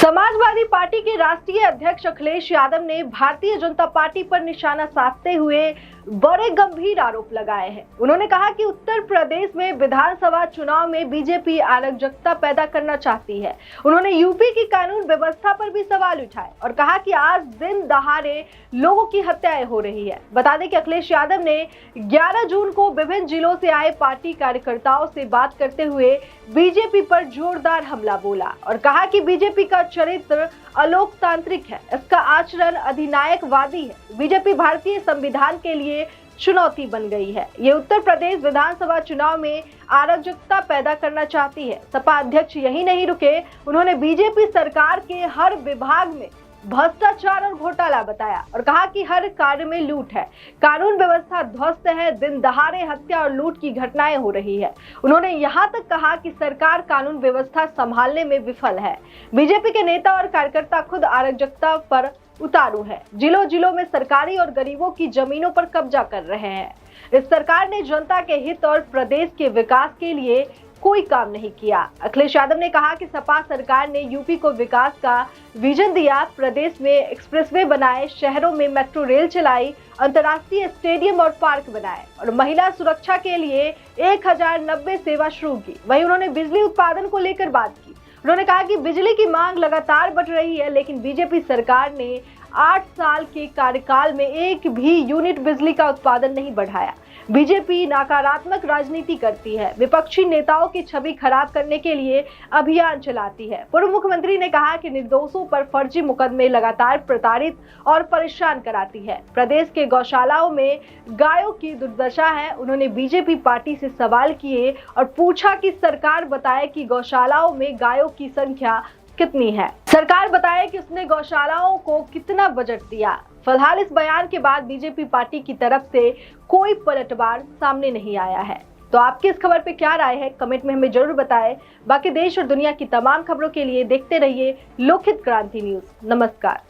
Samajwadi party के राष्ट्रीय अध्यक्ष अखिलेश यादव ने भारतीय जनता पार्टी पर निशाना साधते हुए बड़े गंभीर आरोप लगाए हैं। उन्होंने कहा कि उत्तर प्रदेश में विधानसभा चुनाव में बीजेपी अराजकता पैदा करना चाहती है। उन्होंने यूपी की कानून व्यवस्था पर भी सवाल उठाए और कहा कि आज दिन दहाड़े लोगों की हत्याएं हो रही है। बता दें कि अखिलेश यादव ने 11 जून को विभिन्न जिलों से आए पार्टी कार्यकर्ताओं से बात करते हुए बीजेपी पर जोरदार हमला बोला और कहा कि बीजेपी का चरित्र अलोकतांत्रिक है, इसका आचरण अधिनायकवादी है। बीजेपी भारतीय संविधान के लिए चुनौती बन गई है। ये उत्तर प्रदेश विधानसभा चुनाव में अराजकता पैदा करना चाहती है। सपा अध्यक्ष यही नहीं रुके, उन्होंने बीजेपी सरकार के हर विभाग में भ्रष्टाचार और घोटाला बताया और कहा कि हर कार्य में लूट है, कानून व्यवस्था ध्वस्त है, दिन दहाड़े हत्या और लूट की घटनाएं हो रही है। उन्होंने यहां तक कहा कि सरकार कानून व्यवस्था संभालने में विफल है। बीजेपी के नेता और कार्यकर्ता खुद अराजकता पर उतारू है, जिलों जिलों में सरकारी और गरीबों की जमीनों पर कब्जा कर रहे हैं। इस सरकार ने जनता के हित और प्रदेश के विकास के लिए कोई काम नहीं किया। अखिलेश यादव ने कहा कि सपा सरकार ने यूपी को विकास का विजन दिया, प्रदेश में एक्सप्रेसवे बनाए, शहरों में मेट्रो रेल चलाई, अंतर्राष्ट्रीय स्टेडियम और पार्क बनाए और महिला सुरक्षा के लिए 1090 सेवा शुरू की। वहीं उन्होंने बिजली उत्पादन को लेकर बात की। उन्होंने कहा कि बिजली की मांग लगातार बढ़ रही है, लेकिन बीजेपी सरकार ने 8 साल के कार्यकाल में एक भी यूनिट बिजली का उत्पादन नहीं बढ़ाया। बीजेपी नकारात्मक राजनीति करती है, विपक्षी नेताओं की छवि खराब करने के लिए अभियान चलाती है। पूर्व मुख्यमंत्री ने कहा कि निर्दोषों पर फर्जी मुकदमे लगातार प्रताड़ित और परेशान कराती है। प्रदेश के गौशालाओं में गायों की दुर्दशा है। उन्होंने बीजेपी पार्टी से सवाल किए और पूछा कि सरकार बताए कि गौशालाओं में गायों की संख्या कितनी है। सरकार बताए कि उसने गौशालाओं को कितना बजट दिया। फिलहाल इस बयान के बाद बीजेपी पार्टी की तरफ से कोई पलटवार सामने नहीं आया है। तो आपकी इस खबर पे क्या राय है, कमेंट में हमें जरूर बताएं। बाकी देश और दुनिया की तमाम खबरों के लिए देखते रहिए लोकहित क्रांति न्यूज। नमस्कार।